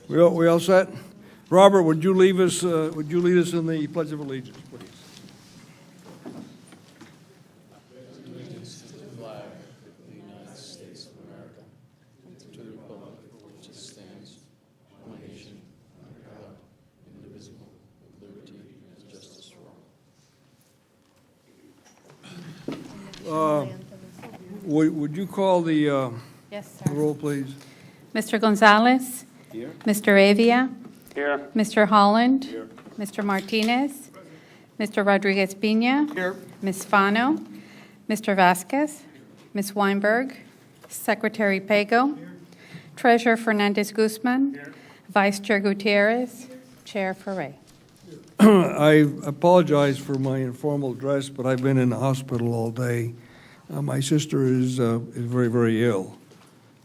We all set? Robert, would you lead us in the Pledge of Allegiance, please? Would you call the Yes, sir. roll, please? Mr. Gonzalez? Here. Mr. Avia? Here. Mr. Holland? Here. Mr. Martinez? Mr. Rodriguez Pina? Here. Ms. Fano? Mr. Vasquez? Ms. Weinberg? Secretary Pago? Treasurer Fernandez Guzman? Vice Chair Gutierrez? Chair Ferre. I apologize for my informal dress, but I've been in the hospital all day. My sister is very, very ill,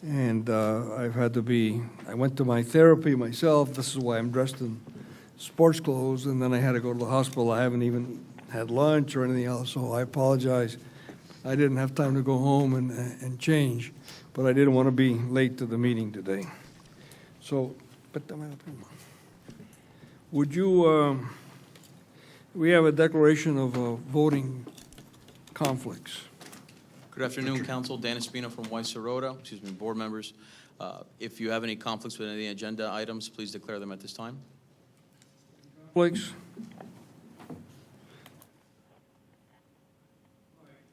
and I've had to be, I went to my therapy myself. This is why I'm dressed in sports clothes, and then I had to go to the hospital. I haven't even had lunch or anything else, so I apologize. I didn't have time to go home and change, but I didn't want to be late to the meeting today. So, would you, we have a declaration of voting conflicts. Good afternoon, Council. Dan Espino from Weiss Serota, board members. If you have any conflicts with any agenda items, please declare them at this time. Conflicts?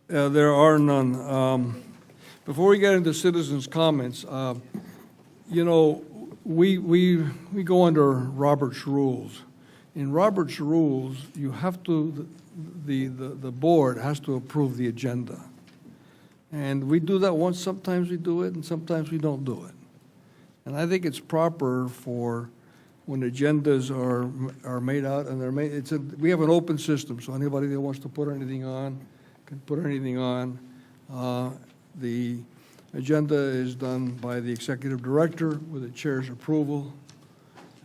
There are none. Before we get into citizens' comments, you know, we go under Robert's rules. In Robert's rules, you have to, the board has to approve the agenda. And we do that once, sometimes we do it, and sometimes we don't do it. And I think it's proper for when agendas are made out and they're made, we have an open system, so anybody that wants to put anything on can put anything on. The agenda is done by the executive director with the chair's approval.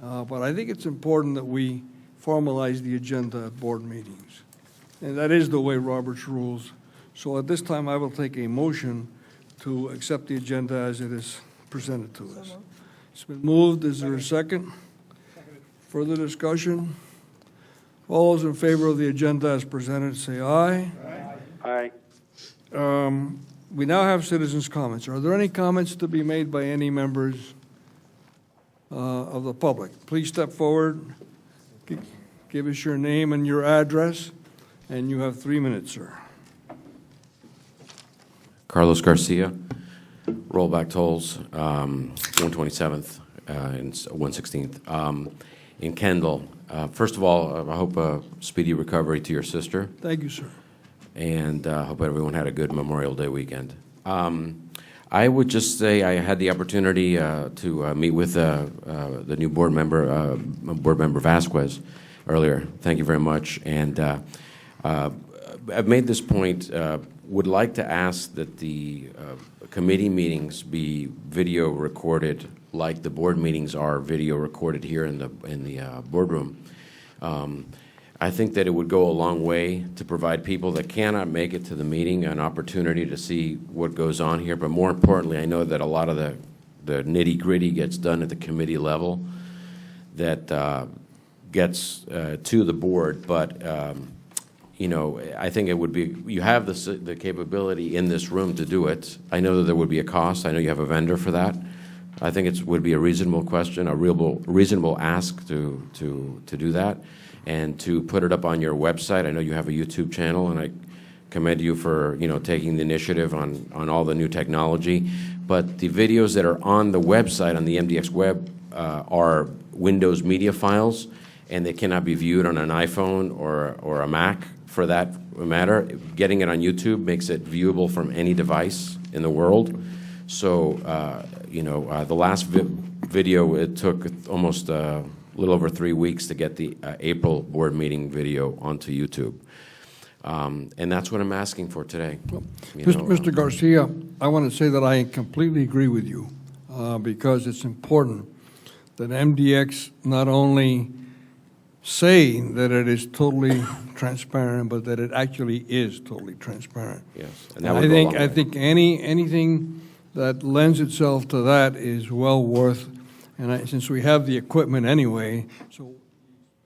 But I think it's important that we formalize the agenda at board meetings. And that is the way Robert's rules. So at this time, I will take a motion to accept the agenda as it is presented to us. It's been moved. Is there a second? Further discussion? All those in favor of the agenda as presented, say aye. Aye. We now have citizens' comments. Are there any comments to be made by any members of the public? Please step forward. Give us your name and your address, and you have 3 minutes, sir. Carlos Garcia, rollback tolls, 127th and 116th. In Kendall, first of all, I hope a speedy recovery to your sister. Thank you, sir. And hope everyone had a good Memorial Day weekend. I would just say I had the opportunity to meet with the new board member Vasquez earlier. Thank you very much. And I've made this point. Would like to ask that the committee meetings be video recorded, like the board meetings are video recorded here in the boardroom. I think that it would go a long way to provide people that cannot make it to the meeting an opportunity to see what goes on here. But more importantly, I know that a lot of the nitty-gritty gets done at the committee level that gets to the board. But you know, I think it would be, you have the capability in this room to do it. I know that there would be a cost. I know you have a vendor for that. I think it would be a reasonable question, a reasonable ask to do that, and to put it up on your website. I know you have a YouTube channel, and I commend you for, you know, taking the initiative on all the new technology. But the videos that are on the website, on the MDX web, are Windows media files, and they cannot be viewed on an iPhone or a Mac. For that matter, getting it on YouTube makes it viewable from any device in the world. So, you know, the last video, it took almost a little over 3 weeks to get the April board meeting video onto YouTube. And that's what I'm asking for today. Mr. Garcia, I want to say that I completely agree with you because it's important that MDX not only say that it is totally transparent, but that it actually is totally transparent. Yes, and I think anything that lends itself to that is well worth And since we have the equipment anyway, so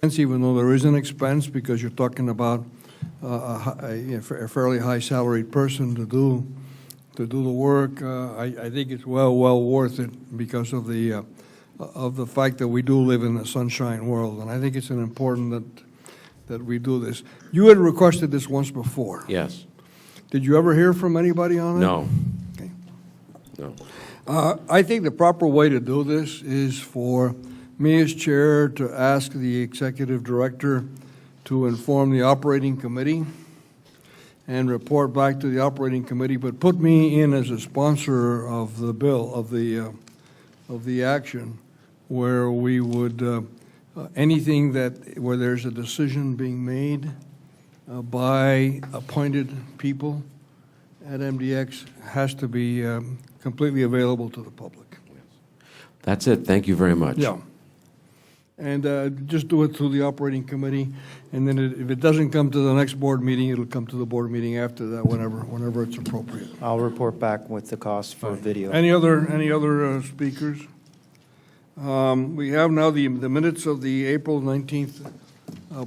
even though there is an expense because you're talking about a fairly high salaried person to do the work, I think it's well worth it because of the fact that we do live in a sunshine world, and I think it's important that we do this. You had requested this once before. Yes. Did you ever hear from anybody on it? No. Okay. No. I think the proper way to do this is for me as chair to ask the executive director to inform the operating committee and report back to the operating committee, but put me in as a sponsor of the bill, of the action, where we would, anything where there's a decision being made by appointed people at MDX has to be completely available to the public. That's it. Thank you very much. Yeah. And just do it through the operating committee, and then if it doesn't come to the next board meeting, it'll come to the board meeting after that, whenever it's appropriate. I'll report back with the cost for video. Any other speakers? We have now the minutes of the April 19th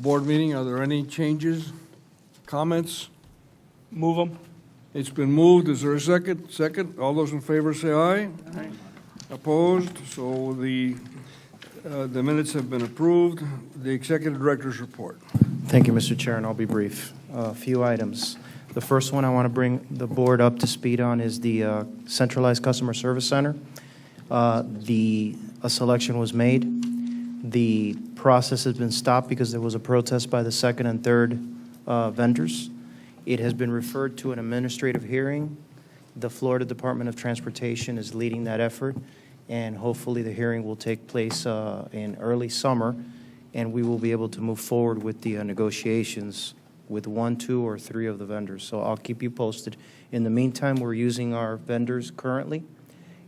board meeting. Are there any changes, comments? Move them. It's been moved. Is there a second? Second. All those in favor say aye. Aye. Opposed? So the minutes have been approved. The executive director's report. Thank you, Mr. Chair, and I'll be brief. A few items. The first one I want to bring the board up to speed on is the centralized customer service center. A selection was made. The process has been stopped because there was a protest by the second and third vendors. It has been referred to an administrative hearing. The Florida Department of Transportation is leading that effort, and hopefully the hearing will take place in early summer, and we will be able to move forward with the negotiations with 1, 2, or 3 of the vendors. So I'll keep you posted. In the meantime, we're using our vendors currently,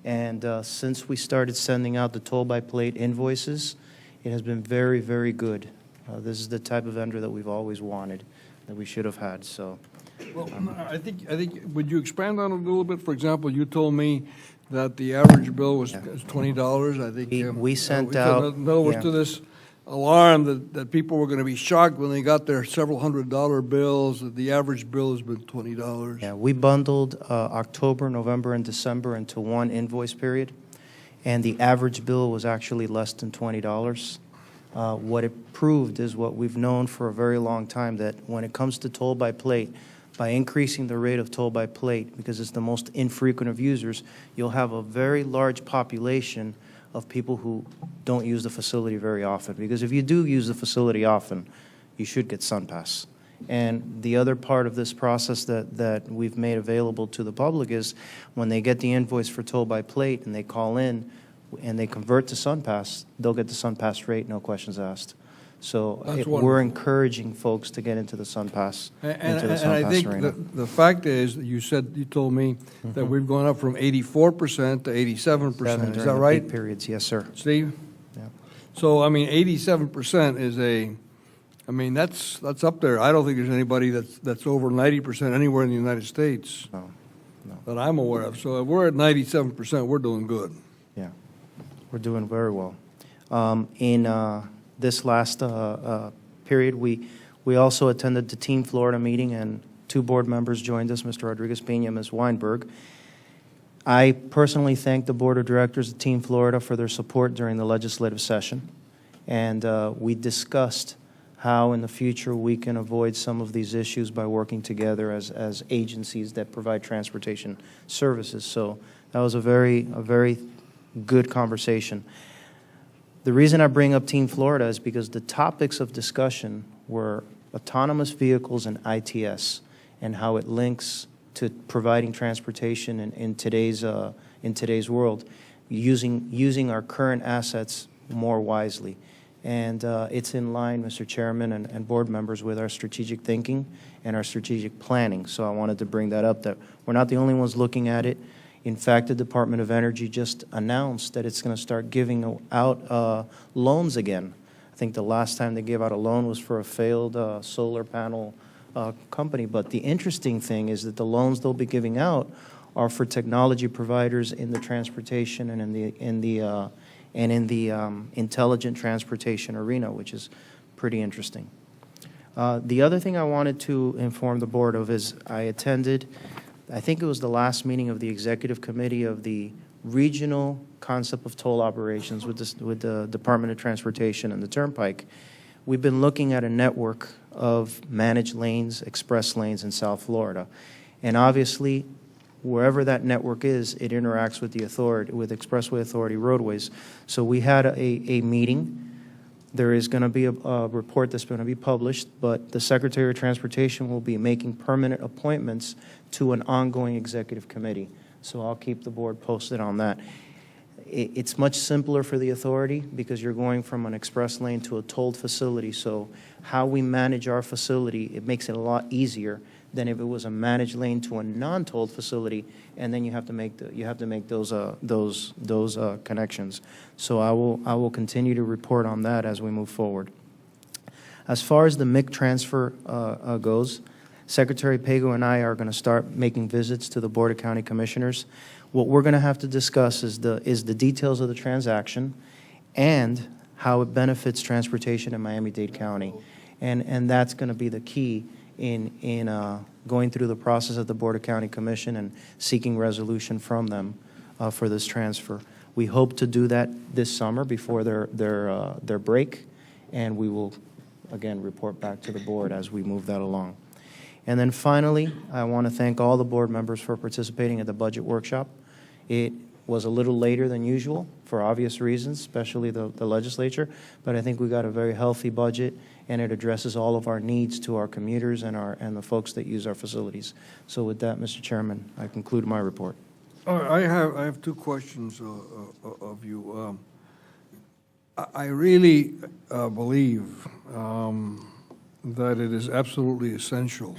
and since we started sending out the toll-by-plate invoices, it has been very, very good. This is the type of vendor that we've always wanted, that we should have had. So, Well, I think, would you expand on it a little bit? For example, you told me that the average bill was $20. I think We sent out- In other words, yeah. to this alarm that people were going to be shocked when they got their several $100 bills, that the average bill has been $20. yeah, we bundled October, November, and December into one invoice period, and the average bill was actually less than $20. What it proved is what we've known for a very long time, that when it comes to toll by plate, by increasing the rate of toll by plate, because it's the most infrequent of users, you'll have a very large population of people who don't use the facility very often. Because if you do use the facility often, you should get SunPass. And the other part of this process that we've made available to the public is when they get the invoice for toll by plate and they call in and they convert to SunPass, they'll get the SunPass rate, no questions asked. So That's we're wonderful. encouraging folks to get into the SunPass, into the And I SunPass think arena. the fact is, that you told me that we've gone up from 84% to 87%. Is that During the right, peak periods, yes, sir. Steve? Yeah. So, I mean, 87% is that's up there. I don't think there's anybody that's over 90% anywhere in the United States No, no. that I'm aware of. So if we're at 97%, we're doing good. Yeah, we're doing very well. In this last period, we also attended the Team Florida meeting, and 2 board members joined us, Mr. Rodriguez-Pena and Ms. Weinberg. I personally thank the Board of Directors of Team Florida for their support during the legislative session, and we discussed how in the future we can avoid some of these issues by working together as agencies that provide transportation services. So that was a very good conversation. The reason I bring up Team Florida is because the topics of discussion were autonomous vehicles and ITS and how it links to providing transportation in today's world, using our current assets more wisely. And it's in line, Mr. Chairman and board members, with our strategic thinking and our strategic planning. So I wanted to bring that up, that we're not the only ones looking at it. In fact, the Department of Energy just announced that it's going to start giving out loans again. I think the last time they gave out a loan was for a failed solar panel company. But the interesting thing is that the loans they'll be giving out are for technology providers in the transportation and and in the intelligent transportation arena, which is pretty interesting. The other thing I wanted to inform the board of is I attended, I think it was the last meeting of the executive committee of the regional concept of toll operations with the Department of Transportation and the Turnpike. We've been looking at a network of managed lanes, express lanes in South Florida. And obviously, wherever that network is, it interacts with the authority, with Expressway Authority roadways. So we had a meeting. There is going to be a report that's going to be published, but the Secretary of Transportation will be making permanent appointments to an ongoing executive committee. So I'll keep the board posted on that. It's much simpler for the authority because you're going from an express lane to a tolled facility. So how we manage our facility, it makes it a lot easier than if it was a managed lane to a non-tolled facility, and then you have to make those connections. So I will continue to report on that as we move forward. As far as the MIC transfer goes, Secretary Pago and I are going to start making visits to the Board of County Commissioners. What we're going to have to discuss is the details of the transaction and how it benefits transportation in Miami-Dade County, and that's going to be the key in going through the process of the Board of County Commission and seeking resolution from them for this transfer. We hope to do that this summer before their break, and we will again report back to the board as we move that along. And then finally, I want to thank all the board members for participating at the budget workshop. It was a little later than usual for obvious reasons, especially the legislature, but I think we got a very healthy budget, and it addresses all of our needs to our commuters and the folks that use our facilities. So with that, Mr. Chairman, I conclude my report. I have two questions of you. I really believe that it is absolutely essential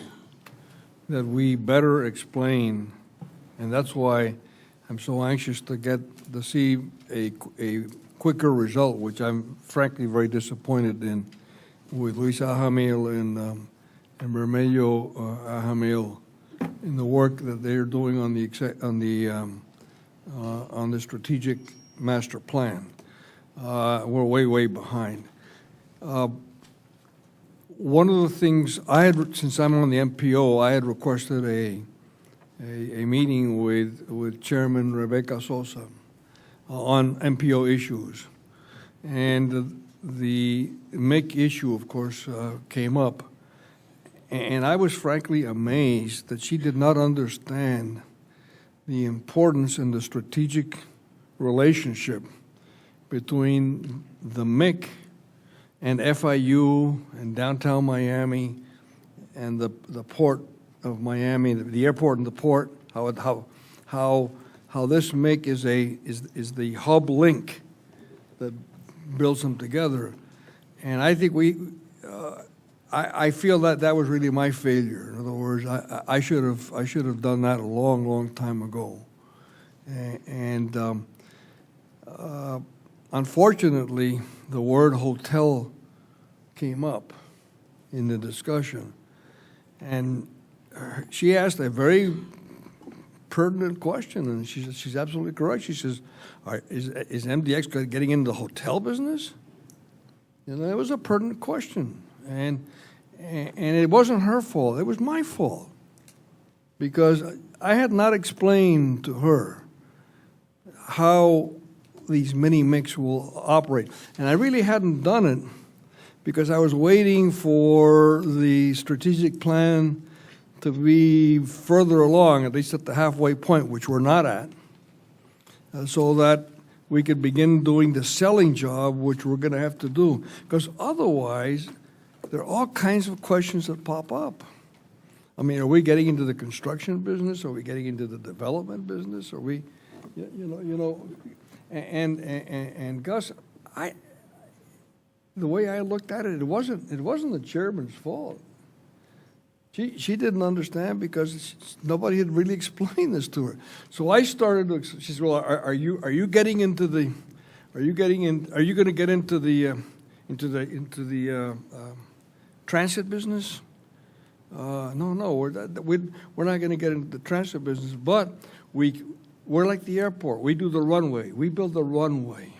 that we better explain, and that's why I'm so anxious to see a quicker result, which I'm frankly very disappointed in with Luis Ajamil and Bermelio Ajamil in the work that they're doing on the strategic master plan. We're way behind. One of the things I had, since I'm on the MPO, I had requested a meeting with Chairman Rebecca Sosa on MPO issues, and the MIC issue, of course, came up, and I was frankly amazed that she did not understand the importance and the strategic relationship between the MIC and FIU and downtown Miami and the port of Miami, the airport and the port, how this MIC is the hub link that builds them together. And I think I feel that was really my failure. In other words, I should have done that a long time ago. And unfortunately, the word hotel came up in the discussion, and she asked a very pertinent question, and she's absolutely correct. She says, is MDX getting into the hotel business? You know, it was a pertinent question, and it wasn't her fault. It was my fault, because I had not explained to her how these mini MICs will operate, and I really hadn't done it because I was waiting for the strategic plan to be further along, at least at the halfway point, which we're not at, so that we could begin doing the selling job, which we're going to have to do. Because otherwise, there are all kinds of questions that pop up. I mean, are we getting into the construction business? Are we getting into the development business? Are we, and Gus, the way I looked at it, it wasn't the chairman's fault. She didn't understand because nobody had really explained this to her. So I started to. She said, "Well, are you getting into the? Are you going to get into the transit business?" No, we're not going to get into the transit business. But we're like the airport. We do the runway. We build the runway.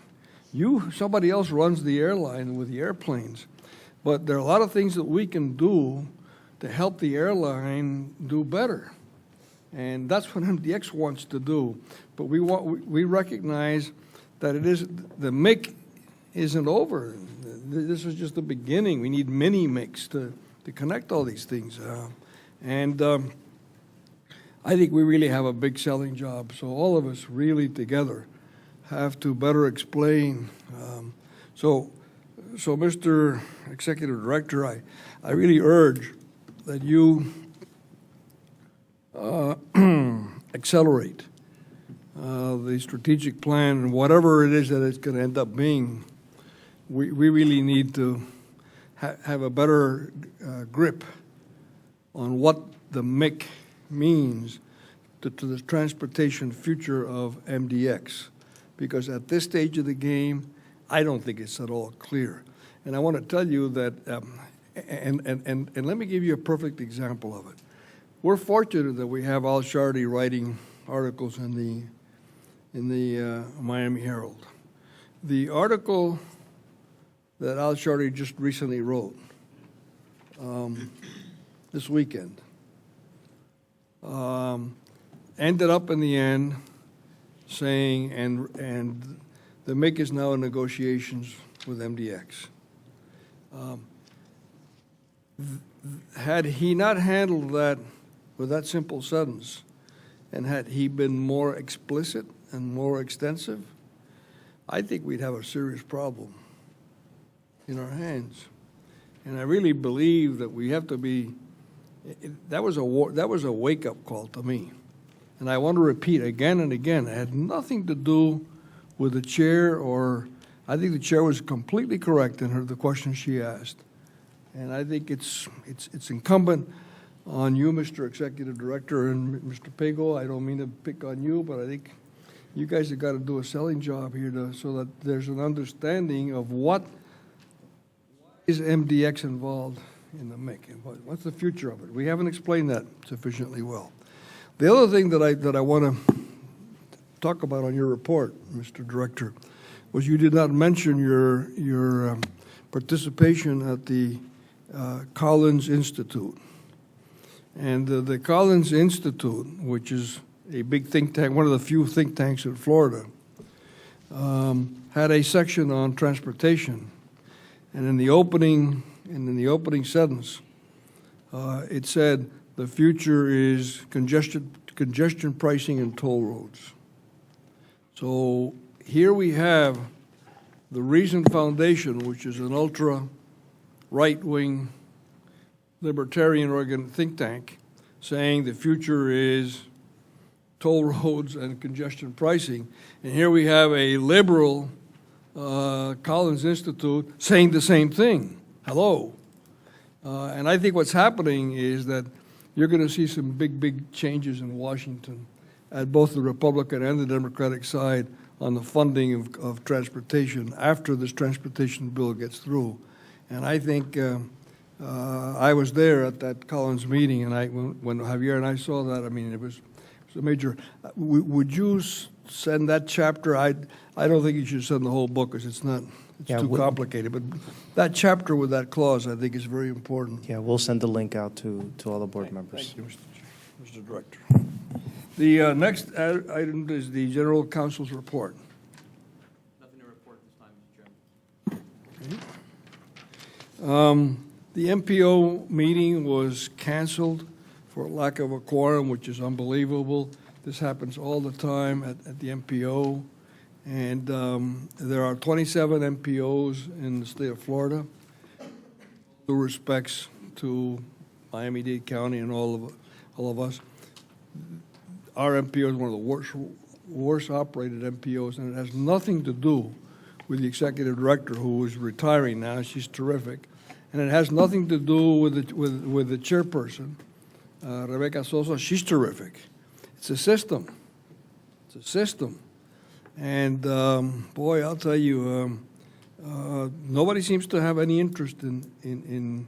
Somebody else runs the airline with the airplanes. But there are a lot of things that we can do to help the airline do better. And that's what MDX wants to do. But we recognize that the MIC isn't over. This is just the beginning. We need mini MICs to connect all these things. I think we really have a big selling job. So all of us really together have to better explain. So Mr. Executive Director, I really urge that you accelerate the strategic plan, and whatever it is that it's going to end up being. We really need to have a better grip on what the MIC means to the transportation future of MDX, because at this stage of the game, I don't think it's at all clear. And I want to tell you that, and let me give you a perfect example of it. We're fortunate that we have Al Shardy writing articles in the Miami Herald. The article that Al Shardy just recently wrote this weekend ended up in the end saying, and the MIC is now in negotiations with MDX. Had he not handled that with that simple sentence, and had he been more explicit and more extensive, I think we'd have a serious problem in our hands. And I really believe that we have to be. That was a wake-up call to me, and I want to repeat again and again. It had nothing to do with the chair, or I think the chair was completely correct in the question she asked, and I think it's incumbent on you, Mr. Executive Director, and Mr. Pago. I don't mean to pick on you, but I think you guys have got to do a selling job here so that there's an understanding of what is MDX involved in the MIC, and what's the future of it. We haven't explained that sufficiently well. The other thing that I want to talk about on your report, Mr. Director, was you did not mention your participation at the Collins Institute. And the Collins Institute, which is a big think tank, one of the few think tanks in Florida, had a section on transportation. And in the opening sentence, it said the future is congestion pricing and toll roads. So here we have the Reason Foundation, which is an ultra right-wing libertarian think tank, saying the future is toll roads and congestion pricing. And here we have a liberal Collins Institute saying the same thing. Hello. And I think what's happening is that you're going to see some big changes in Washington at both the Republican and the Democratic side on the funding of transportation after this transportation bill gets through. And I think I was there at that Collins meeting, and when Javier and I saw that, I mean, it was a major. Would you send that chapter? I don't think you should send the whole book because it's too complicated. But that chapter with that clause, I think, is very important. Yeah, we'll send the link out to all the board members. Thank you, Mr. Director. The next item is the General Counsel's report. Nothing to report this time, Mr. Chairman. Okay. The MPO meeting was canceled for lack of a quorum, which is unbelievable. This happens all the time at the MPO. And there are 27 MPOs in the state of Florida. Due respects to Miami-Dade County and all of us. Our MPO is one of the worst operated MPOs, and it has nothing to do with the executive director, who is retiring now. She's terrific. And it has nothing to do with the chairperson, Rebecca Sosa. She's terrific. It's a system. It's a system. And boy, I'll tell you, nobody seems to have any interest in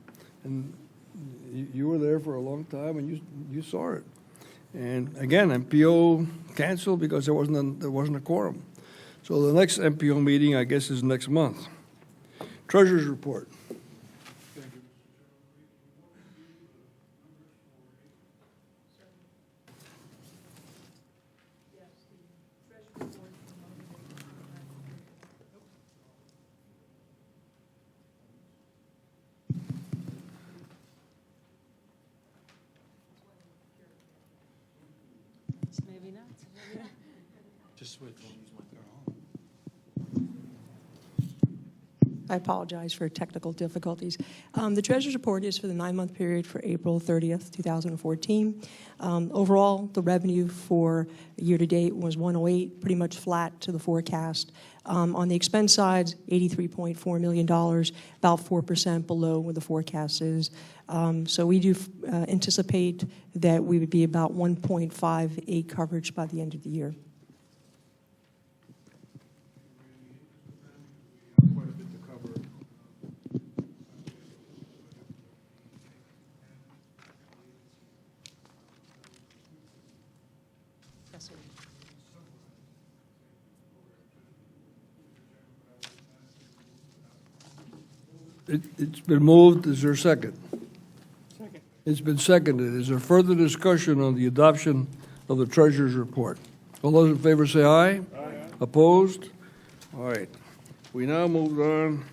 you were there for a long time, and you saw it. And again, MPO canceled because there wasn't a quorum. So the next MPO meeting, I guess, is next month. Treasurer's report. Maybe not. Just wait, don't use my I apologize for technical difficulties. The treasurer's report is for the 9-month period for April 30th, 2014. Overall, the revenue for year-to-date was 108, pretty much flat to the forecast. On the expense side, $83.4 million, about 4% below what the forecast is. So we do anticipate that we would be about 1.58 coverage by the end of the year. Quite a bit to cover. Yes, sir. It's been moved. Is there a second? Second. It's been seconded. Is there further discussion on the adoption of the treasurer's report? All those in favor say aye. Aye. Opposed? All right. We now move on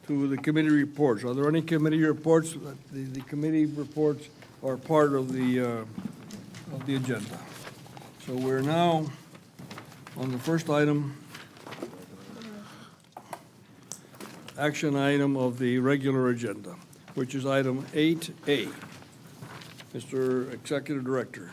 to the committee reports. Are there any committee reports? The committee reports are part of the agenda. So we're now on the first item, action item of the regular agenda, which is item 8A. Mr. Executive Director.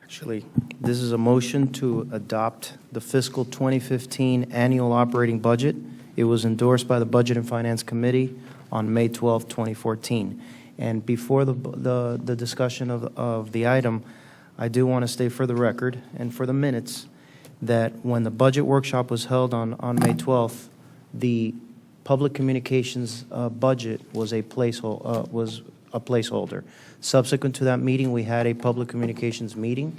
Actually, this is a motion to adopt the fiscal 2015 annual operating budget. It was endorsed by the Budget and Finance Committee on May 12, 2014. And before the discussion of the item, I do want to state for the record and for the minutes that when the budget workshop was held on May 12th, the public communications budget was a placeholder. Subsequent to that meeting, we had a public communications meeting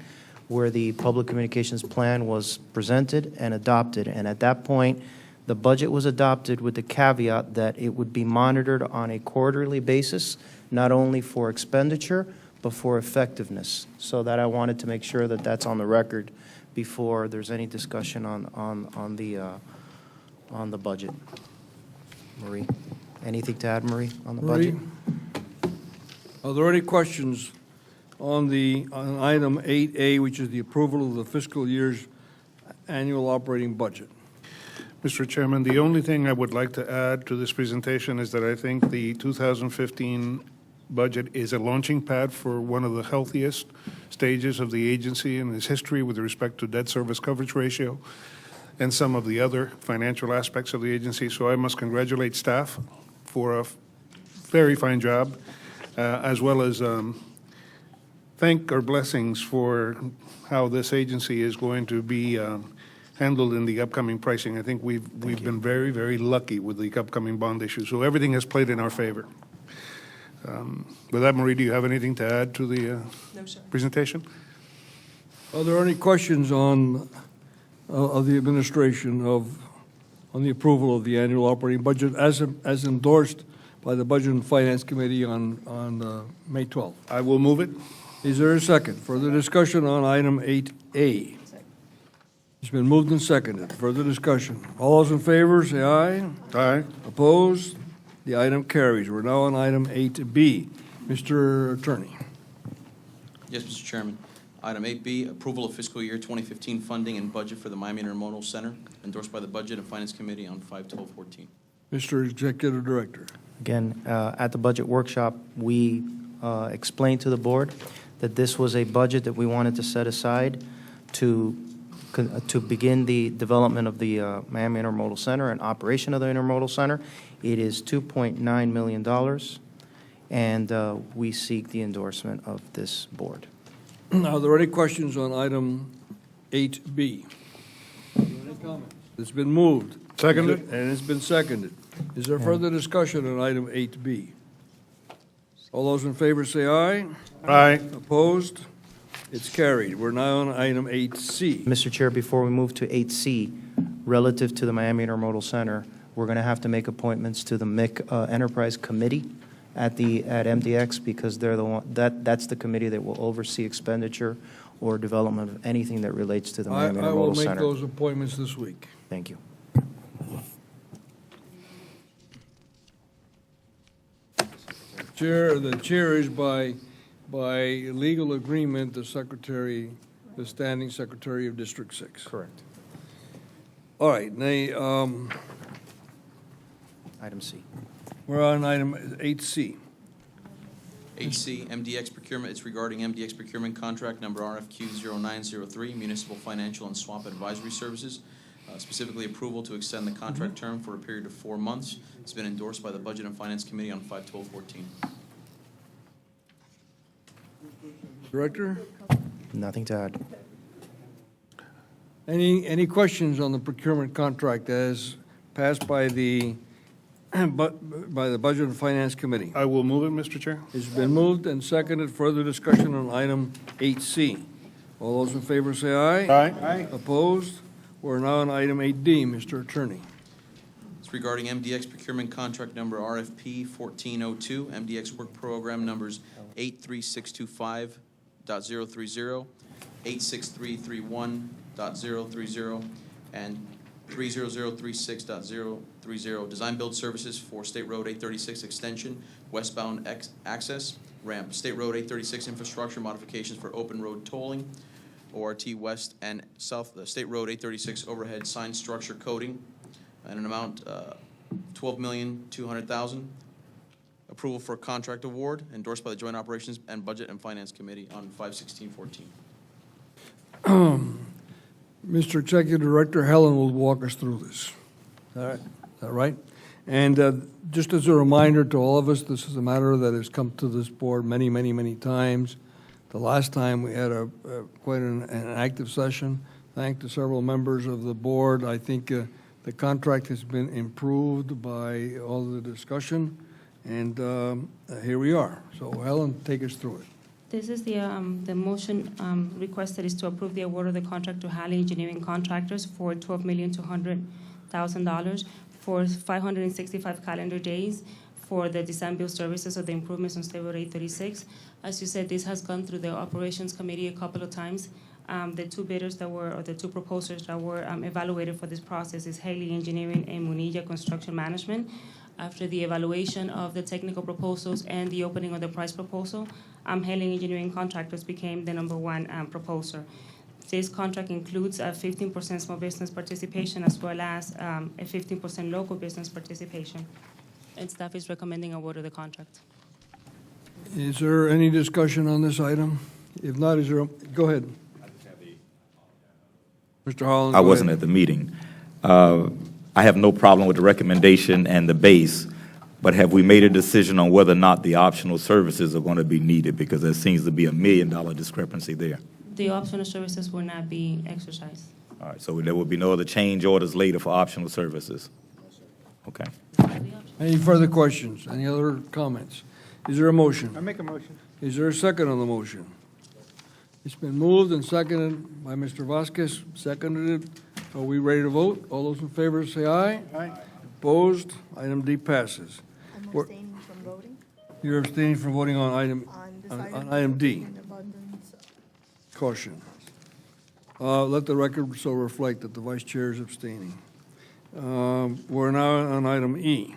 where the public communications plan was presented and adopted. And at that point, the budget was adopted with the caveat that it would be monitored on a quarterly basis, not only for expenditure, but for effectiveness. So that I wanted to make sure that that's on the record before there's any discussion on the budget. Marie, anything to add, Marie, on the budget? Are there any questions on item 8A, which is the approval of the fiscal year's annual operating budget? Mr. Chairman, the only thing I would like to add to this presentation is that I think the 2015 budget is a launching pad for one of the healthiest stages of the agency in its history with respect to debt service coverage ratio and some of the other financial aspects of the agency. So I must congratulate staff for a very fine job, as well as thank our blessings for how this agency is going to be handled in the upcoming pricing. I think we've been very, very lucky with the upcoming bond issue. So everything has played in our favor. With that, Marie, do you have anything to add to the No, sir. presentation? Are there any questions of the administration on the approval of the annual operating budget as endorsed by the Budget and Finance Committee on May 12th? I will move it. Is there a second? Further discussion on item 8A? It's been moved and seconded. Further discussion. All those in favor, say aye. Aye. Opposed? The item carries. We're now on item 8B. Mr. Attorney. Yes, Mr. Chairman. Item 8B, approval of fiscal year 2015 funding and budget for the Miami Intermodal Center, endorsed by the Budget and Finance Committee on 5/12/14. Mr. Executive Director. Again, at the budget workshop, we explained to the board that this was a budget that we wanted to set aside to begin the development of the Miami Intermodal Center and operation of the Intermodal Center. It is $2.9 million, and we seek the endorsement of this board. Are there any questions on item 8B? Any comments? It's been moved. Seconded. And it's been seconded. Is there further discussion on item 8B? All those in favor say aye. Aye. Opposed? It's carried. We're now on item 8C. Mr. Chair, before we move to 8C, relative to the Miami Intermodal Center, we're going to have to make appointments to the MIC Enterprise Committee at MDX, because they're the one, that's the committee that will oversee expenditure or development of anything that relates to the Miami I will Intermodal make Center. those appointments this week. Thank you. The chair is by legal agreement, the standing secretary of District 6. Correct. All right, Item C. we're on item 8C. 8C, MDX procurement, it's regarding MDX procurement contract number RFQ 0903, municipal financial and swap advisory services. Specifically approval to extend the contract term for a period of 4 months. It's been endorsed by the Budget and Finance Committee on 5/12/14. Director, Nothing to add. any questions on the procurement contract as passed by the Budget and Finance Committee? I will move it, Mr. Chair. It's been moved and seconded. Further discussion on item 8C. All those in favor say aye. Aye. Opposed? We're now on item 8D, Mr. Attorney. It's regarding MDX procurement contract number RFP 1402, MDX work program numbers 83625.030, 86331.030, and 30036.030, design build services for State Road 836 extension, westbound access, ramp, State Road 836 infrastructure modifications for open road tolling, ORT West and South, State Road 836 overhead sign structure coating, and an amount $12,200,000. Approval for contract award endorsed by the Joint Operations and Budget and Finance Committee on 5/16/14. Mr. Executive Director, Helen will walk us through this. All right. Is that right? And just as a reminder to all of us, this is a matter that has come to this board many, many, many times. The last time we had quite an active session. Thanks to several members of the board. I think the contract has been improved by all the discussion, and here we are. So Helen, take us through it. This is the motion requested is to approve the award of the contract to Halley Engineering Contractors for $12,200,000 for 565 calendar days for the design build services of the improvements on State Road 836. As you said, this has gone through the Operations Committee a couple of times. The two bidders that were, or the two proposers that were evaluated for this process is Haley Engineering and Munilla Construction Management. After the evaluation of the technical proposals and the opening of the price proposal, Haley Engineering Contractors became the #1 proposer. This contract includes a 15% small business participation as well as a 15% local business participation. And staff is recommending award of the contract. Is there any discussion on this item? If not, is there, go ahead. Mr. Holland. I go wasn't ahead. at the meeting. I have no problem with the recommendation and the base, but have we made a decision on whether or not the optional services are going to be needed? Because there seems to be $1 million discrepancy there. The optional services will not be exercised. All right, so there will be no other change orders later for optional services? Okay. Any further questions? Any other comments? Is there a motion? I make a motion. Is there a second on the motion? It's been moved and seconded by Mr. Vasquez, seconded it. Are we ready to vote? All those in favor say aye. Aye. Opposed? Item D passes. I'm We're- abstaining from voting You're abstaining from voting on item, on this on item. item D. in abundance of- Caution. Let the record so reflect that the vice chair is abstaining. We're now on item E.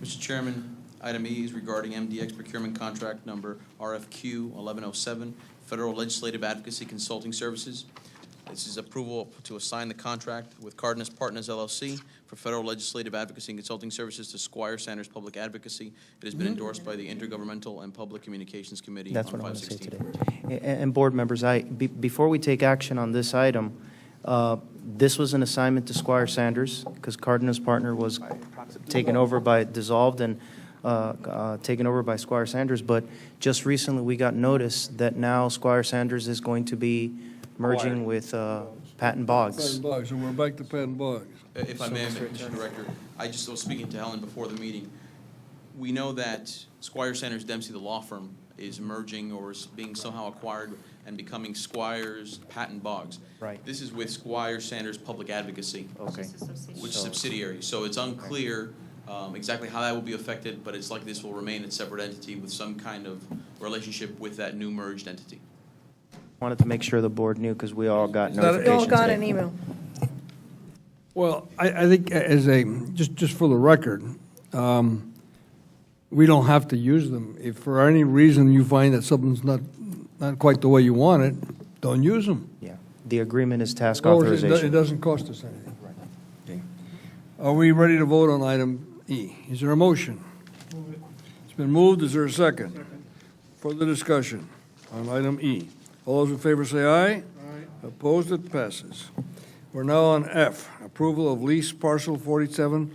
Mr. Chairman, item E is regarding MDX procurement contract number RFQ 1107, Federal Legislative Advocacy Consulting Services. This is approval to assign the contract with Cardenas Partners LLC for federal legislative advocacy and consulting services to Squire Sanders Public Advocacy. It has been endorsed by the Intergovernmental and Public Communications Committee on That's what I want to say 5/16. today. And board members, before we take action on this item, this was an assignment to Squire Sanders because Cardenas Partner was dissolved and taken over by Squire Sanders. But just recently, we got notice that now Squire Sanders is going to be merging with Patton Boggs. Patton Boggs, so we're back to Patton Boggs. If I may, Mr. Director, I just was speaking to Helen before the meeting. We know that Squire Sanders Dempsey, the law firm, is merging or is being somehow acquired and becoming Squires Patent Boggs. Right. This is with Squire Sanders Public Advocacy, Okay. which is So- subsidiary. So it's unclear exactly how that will be affected, but it's like this will remain a separate entity with some kind of relationship with that new merged entity. Wanted to make sure the board knew because we all got Is that- We all notifications. got today. an email. Well, I think just for the record, we don't have to use them. If for any reason you find that something's not quite the way you want it, don't use them. Yeah. The agreement is task In other words, authorization. It doesn't cost us anything. Okay. Are we ready to vote on item E? Is there a motion? It's been moved. Is there a second? Further discussion on item E. All those in favor say aye. Aye. Opposed, it passes. We're now on F, approval of lease parcel 47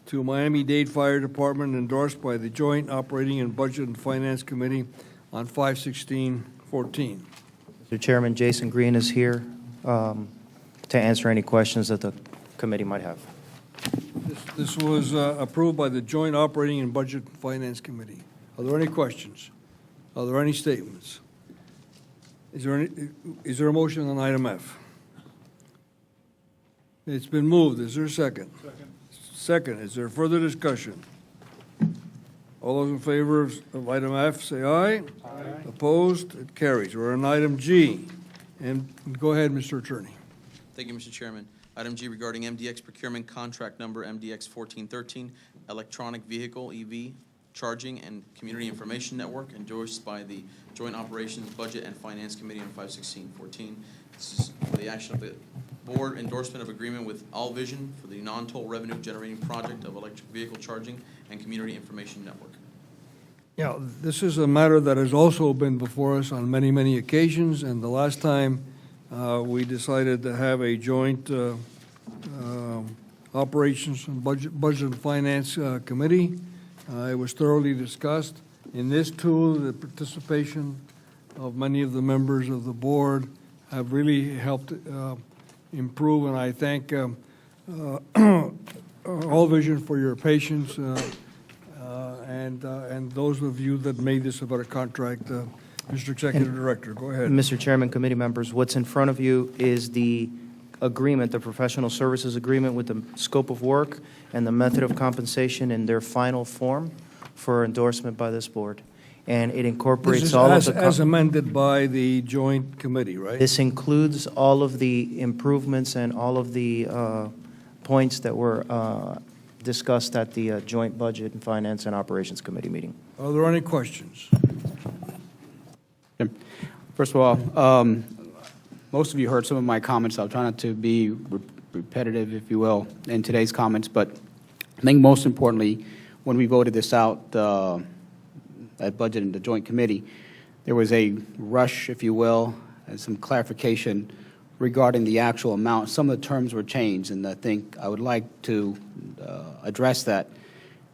to Miami-Dade Fire Department endorsed by the Joint Operating and Budget and Finance Committee on 5/16/14. Mr. Chairman, Jason Green is here to answer any questions that the committee might have. This was approved by the Joint Operating and Budget and Finance Committee. Are there any questions? Are there any statements? Is there a motion on item F? It's been moved. Is there a second? Second. Is there further discussion? All those in favor of item F, say aye. Aye. Opposed? It carries. We're on item G. And go ahead, Mr. Attorney. Thank you, Mr. Chairman. Item G regarding MDX procurement contract number MDX 1413, electronic vehicle EV charging and community information network endorsed by the Joint Operations Budget and Finance Committee on 5/16/14. This is for the action of the board endorsement of agreement with All Vision for the non-toll revenue generating project of electric vehicle charging and community information network. Yeah, this is a matter that has also been before us on many, many occasions, and the last time we decided to have a joint operations and budget and finance committee. It was thoroughly discussed. In this too, the participation of many of the members of the board have really helped improve, and I thank All Vision for your patience and those of you that made this a better contract. Mr. Executive Director, go ahead. Mr. Chairman, committee members, what's in front of you is the agreement, the professional services agreement with the scope of work and the method of compensation in their final form for endorsement by this board. And it This incorporates is all of as the... as amended by the joint committee, right? This includes all of the improvements and all of the points that were discussed at the Joint Budget and Finance and Operations Committee meeting. Are there any questions? First of all, most of you heard some of my comments. I'll try not to be repetitive, if you will, in today's comments, but I think most importantly, when we voted this out at Budget and the Joint Committee, there was a rush, if you will, and some clarification regarding the actual amount. Some of the terms were changed, and I think I would like to address that.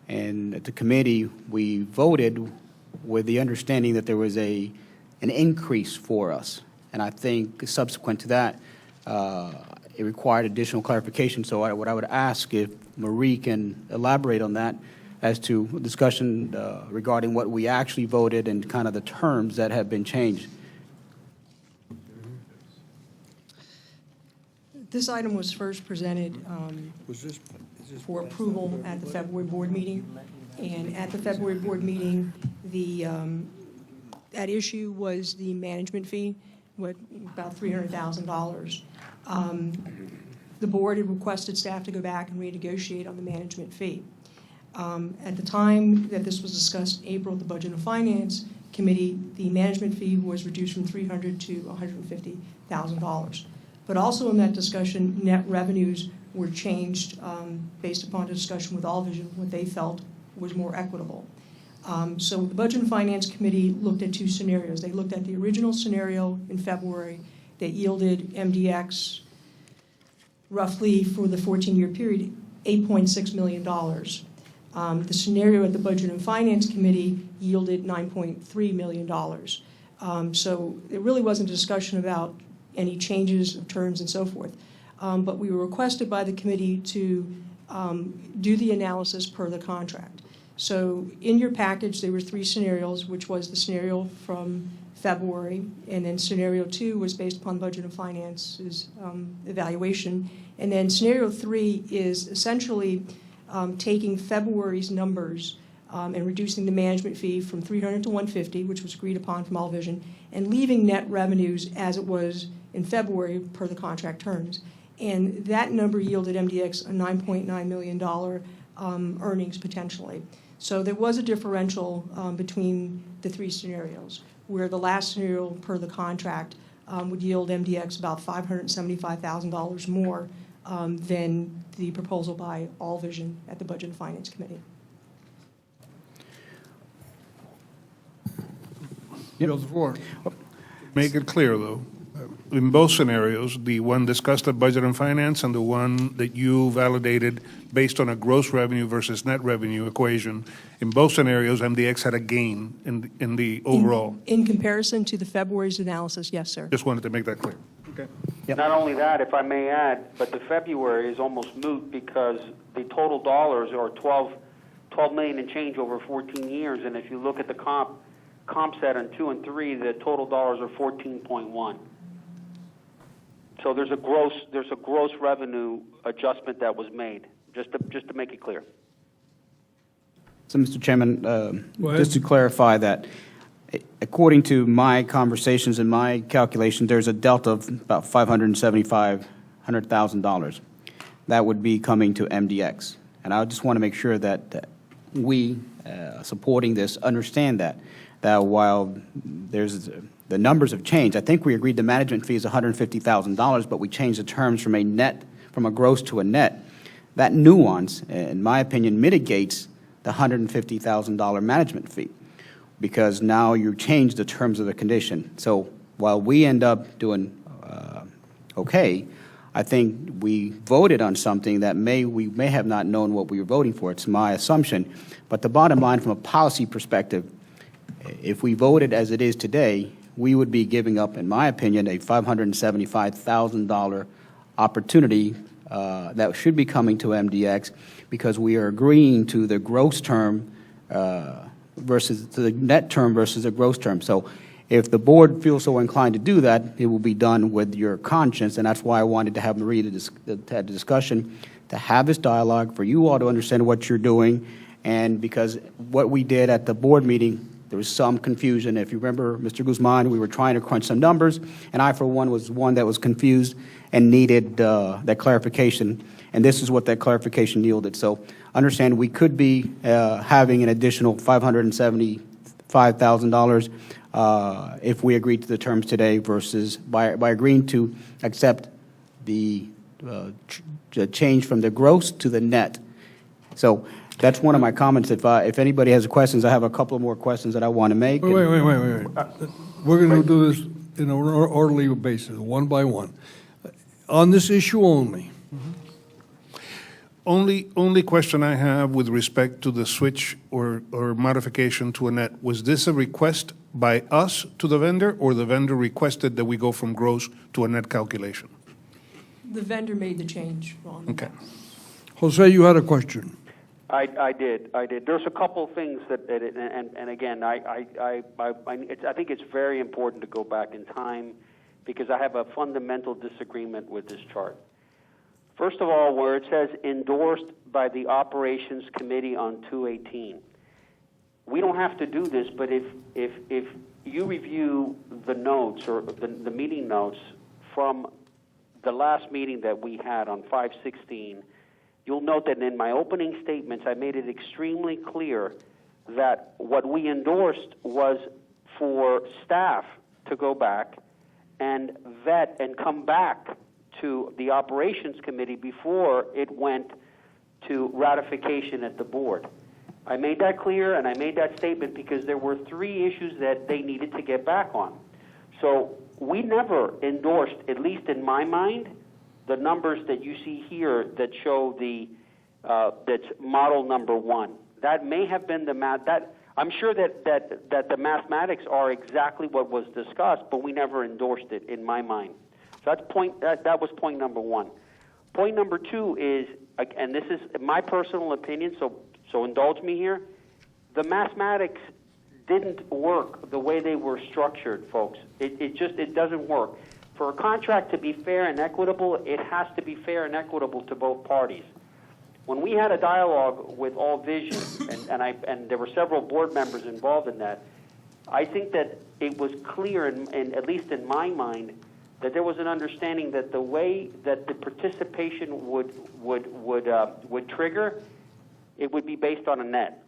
And at the committee, we voted with the understanding that there was an increase for us. And I think subsequent to that, it required additional clarification. So what I would ask if Marie can elaborate on that as to discussion regarding what we actually voted and kind of the terms that have been changed. This item was first presented for approval at the February board meeting. And at the February board meeting, that issue was the management fee, about $300,000. The board had requested staff to go back and renegotiate on the management fee. At the time that this was discussed in April at the Budget and Finance Committee, the management fee was reduced from $300,000 to $150,000. But also in that discussion, net revenues were changed based upon a discussion with All Vision, what they felt was more equitable. So the Budget and Finance Committee looked at two scenarios. They looked at the original scenario in February that yielded MDX roughly for the 14-year period, $8.6 million. The scenario at the Budget and Finance Committee yielded $9.3 million. So it really wasn't a discussion about any changes of terms and so forth. But we were requested by the committee to do the analysis per the contract. So in your package, there were 3 scenarios, which was the scenario from February, and then scenario 2 was based upon Budget and Finance's evaluation. And then scenario 3 is essentially taking February's numbers and reducing the management fee from 300 to 150, which was agreed upon from All Vision, and leaving net revenues as it was in February per the contract terms. And that number yielded MDX a $9.9 million earnings potentially. So there was a differential between the 3 scenarios, where the last scenario per the contract would yield MDX about $575,000 more than the proposal by All Vision at the Budget and Finance Committee. Yield the floor. Make it clear, though, in both scenarios, the one discussed at Budget and Finance and the one that you validated based on a gross revenue versus net revenue equation, in both scenarios, MDX had a gain in the overall. In comparison to the February's analysis, yes, sir. Just wanted to make that clear. Okay. Not only that, if I may add, but the February is almost moot because the total dollars are 12 million and change over 14 years, and if you look at the comp set on 2 and 3, the total dollars are 14.1. So there's a gross revenue adjustment that was made, just to make it clear. So, Mr. Chairman, Go ahead. just to clarify that, according to my conversations and my calculation, there's a delta of about $575,000 that would be coming to MDX. And I just want to make sure that we, supporting this, understand that while the numbers have changed, I think we agreed the management fee is $150,000, but we changed the terms from a gross to a net. That nuance, in my opinion, mitigates the $150,000 management fee, because now you change the terms of the condition. So while we end up doing okay, I think we voted on something that we may have not known what we were voting for. It's my assumption. But the bottom line, from a policy perspective, if we voted as it is today, we would be giving up, in my opinion, a $575,000 opportunity that should be coming to MDX, because we are agreeing to the gross term versus to the net term versus the gross term. So if the board feels so inclined to do that, it will be done with your conscience, and that's why I wanted to have Marie to have the discussion, to have this dialogue, for you all to understand what you're doing, and because what we did at the board meeting, there was some confusion. If you remember, Mr. Guzman, we were trying to crunch some numbers, and I, for one, was one that was confused and needed that clarification, and this is what that clarification yielded. So understand we could be having an additional $575,000 if we agreed to the terms today versus by agreeing to accept the change from the gross to the net. So that's one of my comments. If anybody has questions, I have a couple of more questions that I want to make. Wait. We're going to do this in an orderly basis, one by one. On this issue only. Only question I have with respect to the switch or modification to a net, was this a request by us to the vendor, or the vendor requested that we go from gross to a net calculation? The vendor made the change, Ron. Okay. Jose, you had a question. I did. There's a couple things that and again, I think it's very important to go back in time, because I have a fundamental disagreement with this chart. First of all, where it says endorsed by the Operations Committee on 2/18, we don't have to do this, but if you review the notes or the meeting notes from the last meeting that we had on 5/16, you'll note that in my opening statements, I made it extremely clear that what we endorsed was for staff to go back and vet and come back to the Operations Committee before it went to ratification at the board. I made that clear, and I made that statement because there were 3 issues that they needed to get back on. So we never endorsed, at least in my mind, the numbers that you see here that show that's model number 1. That may have been the math. I'm sure that the mathematics are exactly what was discussed, but we never endorsed it in my mind. So that was point number 1. Point number 2 is, and this is my personal opinion, so indulge me here, the mathematics didn't work the way they were structured, folks. It doesn't work. For a contract to be fair and equitable, it has to be fair and equitable to both parties. When we had a dialogue with All Vision, and there were several board members involved in that, I think that it was clear, at least in my mind, that there was an understanding that the way that the participation would trigger, it would be based on a net.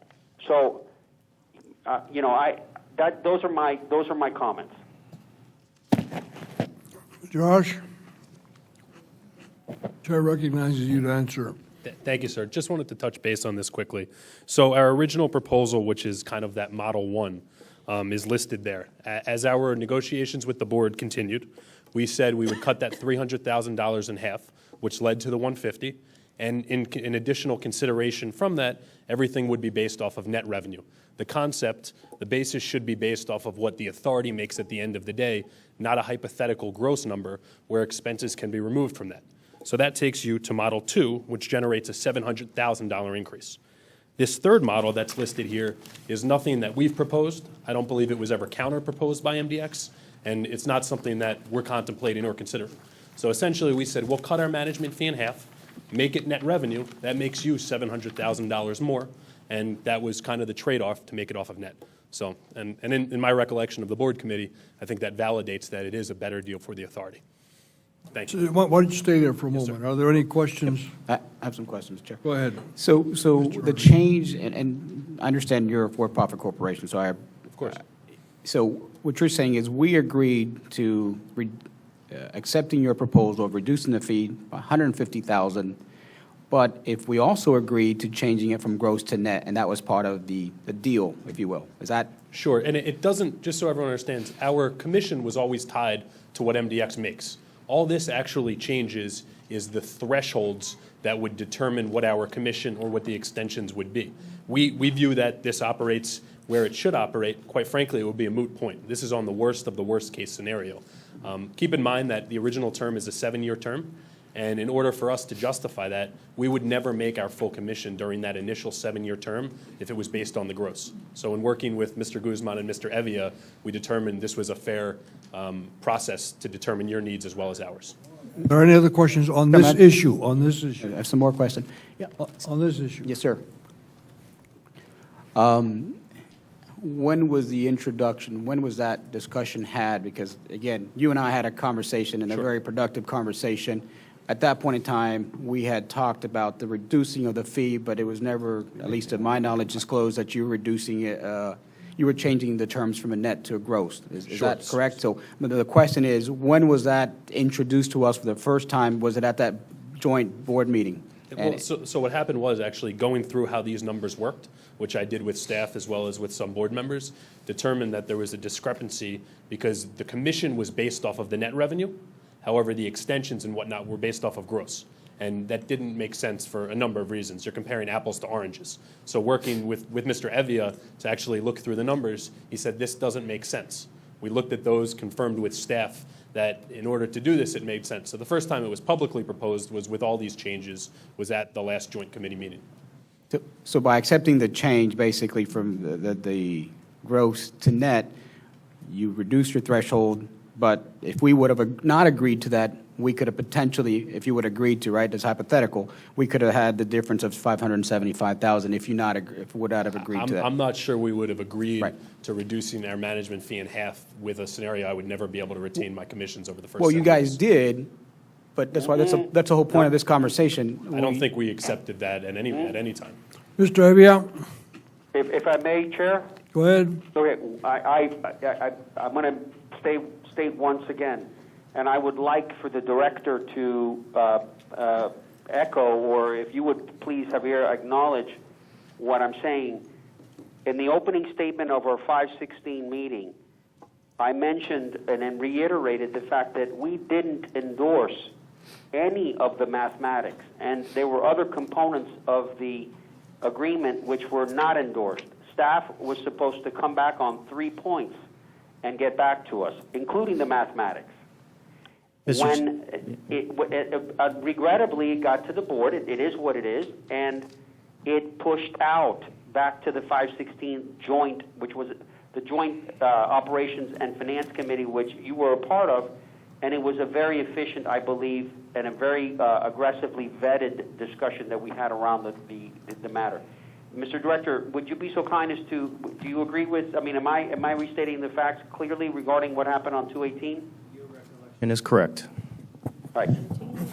So, those are my comments. Josh? Chair recognizes you to answer. Thank you, sir. Just wanted to touch base on this quickly. So our original proposal, which is kind of that Model 1, is listed there. As our negotiations with the board continued, we said we would cut that $300,000 in half, which led to the 150. And in additional consideration from that, everything would be based off of net revenue. The concept, the basis should be based off of what the authority makes at the end of the day, not a hypothetical gross number where expenses can be removed from that. So that takes you to Model 2, which generates a $700,000 increase. This third model that's listed here is nothing that we've proposed. I don't believe it was ever counter-proposed by MDX, and it's not something that we're contemplating or considering. So essentially, we said, we'll cut our management fee in half, make it net revenue. That makes you $700,000 more, and that was kind of the trade-off to make it off of net. So, and in my recollection of the board committee, I think that validates that it is a better deal for the authority. Thank you. Why don't you stay there for a moment? Are there any questions? I have some questions, Chair. Go ahead. So the change, and I understand you're a for-profit corporation, so Of course. So what you're saying is we agreed to accepting your proposal of reducing the fee by $150,000, but if we also agreed to changing it from gross to net, and that was part of the deal, if you will, is that? Sure, and it doesn't, just so everyone understands, our commission was always tied to what MDX makes. All this actually changes is the thresholds that would determine what our commission or what the extensions would be. We view that this operates where it should operate. Quite frankly, it would be a moot point. This is on the worst of the worst-case scenario. Keep in mind that the original term is a 7-year term, and in order for us to justify that, we would never make our full commission during that initial 7-year term if it was based on the gross. So in working with Mr. Guzman and Mr. Evia, we determined this was a fair process to determine your needs as well as ours. Are there any other questions on this issue? On this issue? I have some more questions. Yeah. On this issue? Yes, sir. When was the introduction, when was that discussion had? Because, again, you and I had a conversation, and a very productive conversation. At that point in time, we had talked about the reducing of the fee, but it was never, at least to my knowledge, disclosed that you were reducing it, you were changing the terms from a net to a gross. Is that correct? So the question is, when was that introduced to us for the first time? Was it at that joint board meeting? Well, so what happened was actually going through how these numbers worked, which I did with staff as well as with some board members, determined that there was a discrepancy because the commission was based off of the net revenue. However, the extensions and whatnot were based off of gross. And that didn't make sense for a number of reasons. You're comparing apples to oranges. So working with Mr. Evia to actually look through the numbers, he said this doesn't make sense. We looked at those, confirmed with staff that in order to do this, it made sense. So the first time it was publicly proposed was with all these changes, was at the last joint committee meeting. So by accepting the change, basically from the gross to net, you reduced your threshold, but if we would have not agreed to that, we could have potentially, if you would have agreed to, right, that's hypothetical, we could have had the difference of $575,000 if you would not have agreed to that. I'm not sure we would have agreed to reducing our management fee in half with a scenario I would never be able to retain my commissions over the first 7 years. Well, you guys did, but that's why that's the whole point of this conversation. I don't think we accepted that at any time. Mr. Evia? If I may, Chair? Go ahead. Okay, I'm going to state once again, and I would like for the director to echo, or if you would please, Javier, acknowledge what I'm saying. In the opening statement of our 516 meeting, I mentioned and then reiterated the fact that we didn't endorse any of the mathematics, and there were other components of the agreement which were not endorsed. Staff was supposed to come back on 3 points and get back to us, including the mathematics. When regrettably it got to the board, it is what it is, and it pushed out back to the 516 joint, which was the Joint Operations and Finance Committee, which you were a part of, and it was a very efficient, I believe, and a very aggressively vetted discussion that we had around the matter. Mr. Director, would you be so kind as to, do you agree with, I mean, am I restating the facts clearly regarding what happened on 218? And is correct. Right.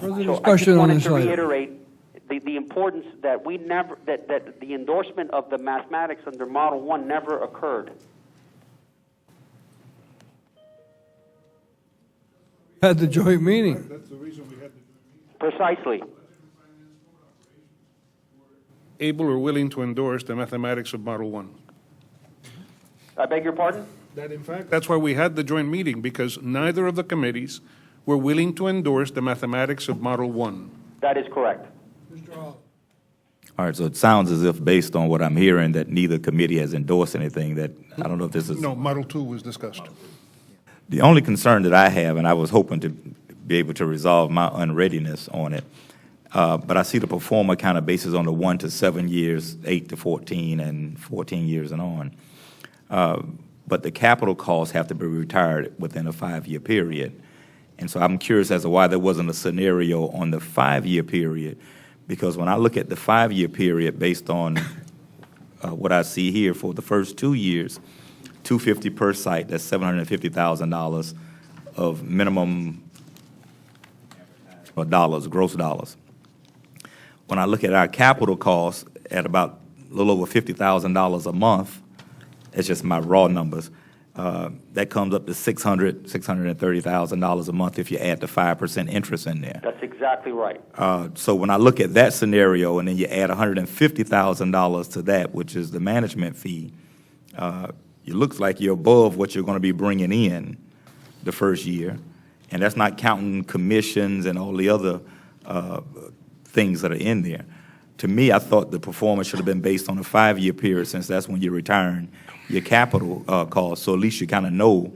Further So I discussion just on wanted this to item. reiterate the importance that we never, that the endorsement of the mathematics under Model 1 never occurred. Had the joint meeting. That's the reason we had Precisely. able or willing to endorse the mathematics of Model 1. I beg your pardon? That in fact, that's why we had the joint meeting, because neither of the committees were willing to endorse the mathematics of Model 1. That is correct. All right, so it sounds as if, based on what I'm hearing, that neither committee has endorsed anything. That, I don't know if this is... No, Model 2 was discussed. The only concern that I have, and I was hoping to be able to resolve my unreadiness on it, but I see the pro forma kind of basis on the 1 to 7 years, 8 to 14, and 14 years and on. But the capital costs have to be retired within a 5-year period. And so I'm curious as to why there wasn't a scenario on the 5-year period, because when I look at the 5-year period based on what I see here for the first 2 years, $250 per site, that's $750,000 of minimum dollars, gross dollars. When I look at our capital costs at about a little over $50,000 a month, it's just my raw numbers, that comes up to $630,000 a month if you add the 5% interest in there. That's exactly right. So when I look at that scenario and then you add $150,000 to that, which is the management fee, it looks like you're above what you're going to be bringing in the first year. And that's not counting commissions and all the other things that are in there. To me, I thought the performance should have been based on a 5-year period, since that's when you're retiring your capital costs. So at least you kind of know,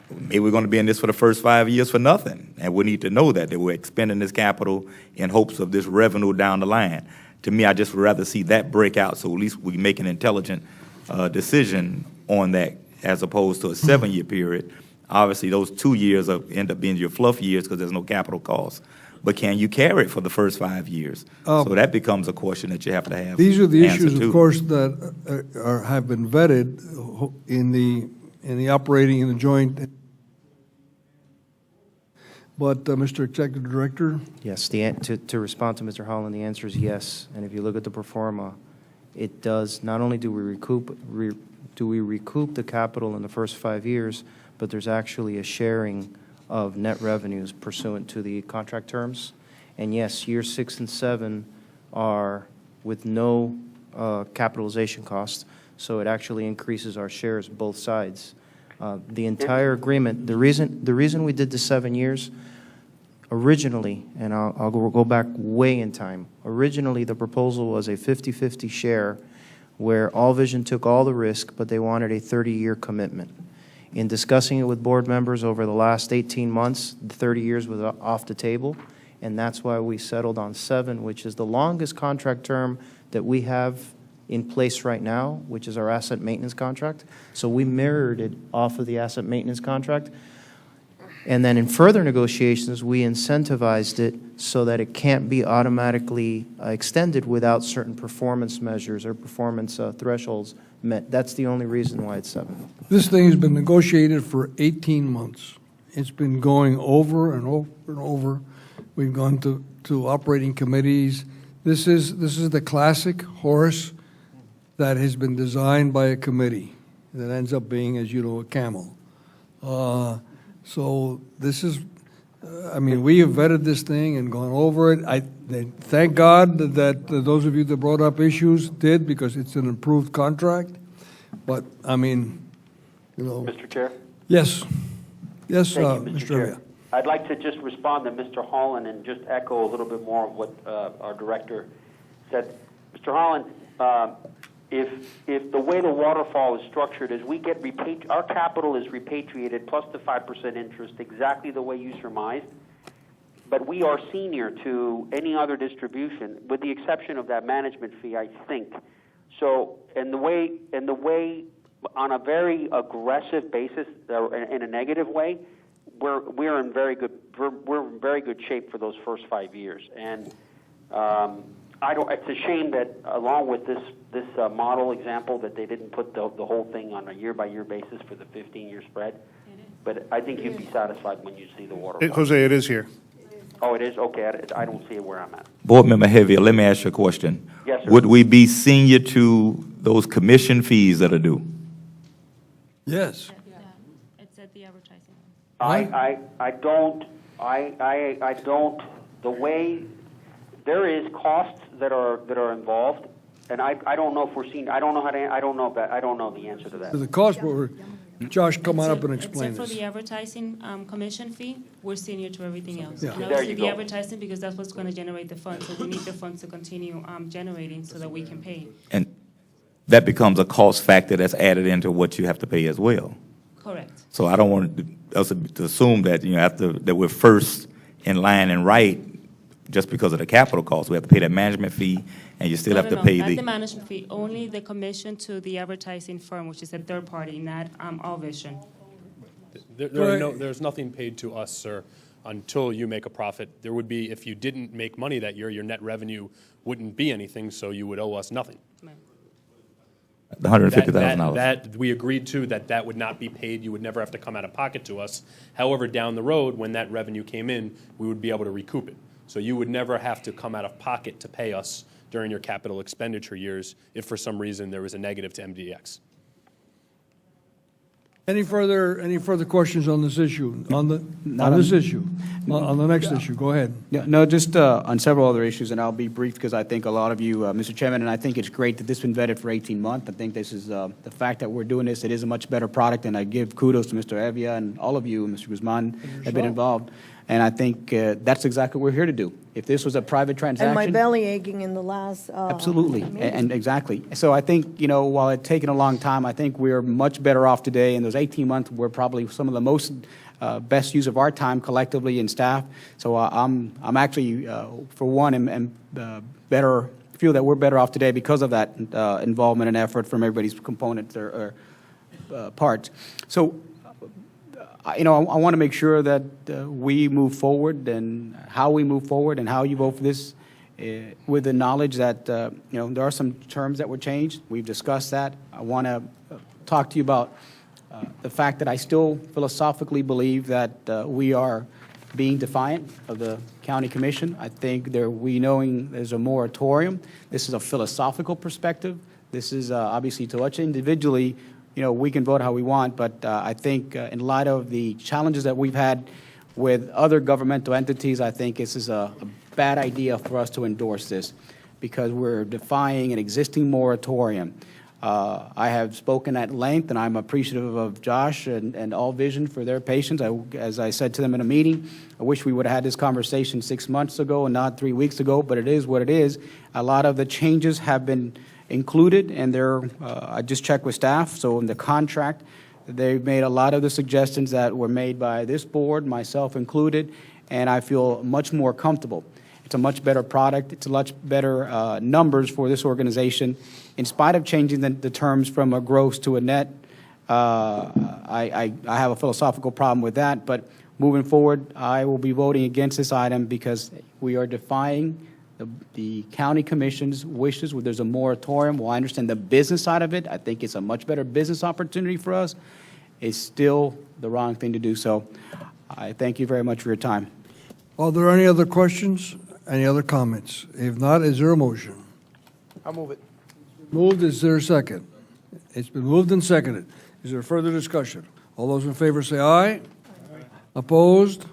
maybe we're going to be in this for the first 5 years for nothing. And we need to know that we're expending this capital in hopes of this revenue down the line. To me, I just would rather see that break out, so at least we make an intelligent decision on that, as opposed to a 7-year period. Obviously, those 2 years end up being your fluff years because there's no capital costs. But can you carry it for the first 5 years? So that becomes a question that you have to have. These are the issues, answer to. of course, that have been vetted in the operating in the joint. But, Mr. Executive Director? Yes, to respond to Mr. Holland, the answer is yes. And if you look at the pro forma, it does, not only do we recoup the capital in the first 5 years, but there's actually a sharing of net revenues pursuant to the contract terms. And yes, years 6 and 7 are with no capitalization costs, so it actually increases our shares both sides. The entire agreement, the reason we did the 7 years, originally, and I'll go back way in time, originally the proposal was a 50-50 share where All Vision took all the risk, but they wanted a 30-year commitment. In discussing it with board members over the last 18 months, the 30 years was off the table, and that's why we settled on 7, which is the longest contract term that we have in place right now, which is our asset maintenance contract. So we mirrored it off of the asset maintenance contract. And then in further negotiations, we incentivized it so that it can't be automatically extended without certain performance measures or performance thresholds met. That's the only reason why it's 7. This thing has been negotiated for 18 months. It's been going over and over and over. We've gone to operating committees. This is the classic horse that has been designed by a committee that ends up being, as you know, a camel. So this is, I mean, we have vetted this thing and gone over it. Thank God that those of you that brought up issues did, because it's an improved contract. But, I mean, you know. Mr. Chair? Yes. Yes, Thank you, Mr. Mr. Chair. Rivia. I'd like to just respond to Mr. Holland and just echo a little bit more of what our director said. Mr. Holland, if the way the waterfall is structured is we get our capital is repatriated plus the 5% interest, exactly the way you surmised. but we are senior to any other distribution, with the exception of that management fee, I think. So, in the way, on a very aggressive basis, in a negative way, we're in very good shape for those first 5 years. And it's a shame that along with this model example that they didn't put the whole thing on a year-by-year basis for the 15-year spread. But I think you'd be satisfied when you see the waterfall. Jose, it is here. Oh, it is? Okay, I don't see it where I'm at. Board Member Heavier, let me ask you a question. Yes, sir. Would we be senior to those commission fees that are due? Yes. It's at the advertising. I don't, the way, there is costs that are involved, and I don't know if we're seeing, I don't know the answer to that. The cost, Josh, come on up and explain Except for this. the advertising commission fee, we're senior to everything else. Yeah. And There obviously you the go. advertising, because that's what's going to generate the funds, so we need the funds to continue generating so that we can pay. And that becomes a cost factor that's added into what you have to pay as well. Correct. So I don't want us to assume that, that we're first in line and right just because of the capital cost. We have to pay that management fee, and you still have to pay Not the the, management fee, only the commission to the advertising firm, which is a third party, not All Vision. There's nothing paid to us, sir, until you make a profit. There would be, if you didn't make money that year, your net revenue wouldn't be anything, so you would owe us nothing. the $150,000. That we agreed to, that would not be paid. You would never have to come out of pocket to us. However, down the road, when that revenue came in, we would be able to recoup it. So you would never have to come out of pocket to pay us during your capital expenditure years if for some reason there was a negative to MDX. Any further questions on this issue? On the next issue, go ahead. No, just on several other issues, and I'll be brief because I think a lot of you, Mr. Chairman, and I think it's great that this has been vetted for 18 months. I think this is the fact that we're doing this, it is a much better product, and I give kudos to Mr. Evia and all of you, Mr. Guzman, have been involved. And I think that's exactly what we're here to do. If this was a private transaction. And my belly aching in the last. Absolutely, meeting. and exactly. So I think, while it's taken a long time, I think we're much better off today. In those 18 months, we're probably some of the most best use of our time collectively in staff. So I'm actually, for one, and feel that we're better off today because of that involvement and effort from everybody's components or parts. So, I want to make sure that we move forward and how we move forward and how you vote for this with the knowledge that, there are some terms that were changed. We've discussed that. I want to talk to you about the fact that I still philosophically believe that we are being defiant of the county commission. I think knowing there's a moratorium. This is a philosophical perspective. This is obviously to us individually. We can vote how we want, but I think in light of the challenges that we've had with other governmental entities, I think this is a bad idea for us to endorse this because we're defying an existing moratorium. I have spoken at length, and I'm appreciative of Josh and All Vision for their patience. As I said to them in a meeting, I wish we would have had this conversation 6 months ago and not 3 weeks ago, but it is what it is. A lot of the changes have been included, and I just checked with staff, so in the contract, they've made a lot of the suggestions that were made by this board, myself included, and I feel much more comfortable. It's a much better product. It's a much better numbers for this organization. In spite of changing the terms from a gross to a net, I have a philosophical problem with that, but moving forward, I will be voting against this item because we are defying the county commission's wishes where there's a moratorium. While I understand the business side of it, I think it's a much better business opportunity for us. It's still the wrong thing to do. So I thank you very much for your time. Are there any other questions? Any other comments? If not, is there a motion? I'll move it. Moved, is there a second? It's been moved and seconded. Is there further discussion? All those in favor say aye. Opposed?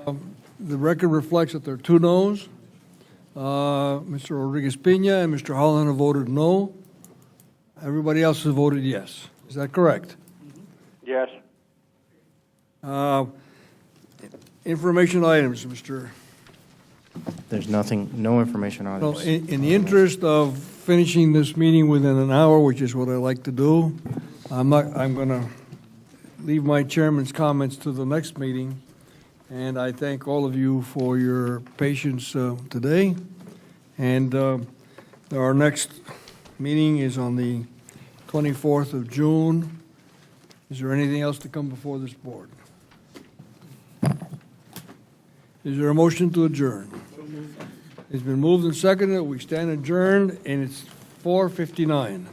The record reflects that there are 2 noes. Mr. Rodriguez-Pina and Mr. Holland have voted no. Everybody else has voted yes. Is that correct? Yes. Information items, Mr. There's no information on Well, this. in the interest of finishing this meeting within an hour, which is what I like to do, I'm going to leave my chairman's comments to the next meeting And I thank all of you for your patience today. And our next meeting is on the 24th of June. Is there anything else to come before this board? Is there a motion to adjourn? It's been moved and seconded. We stand adjourned, and it's 4:59.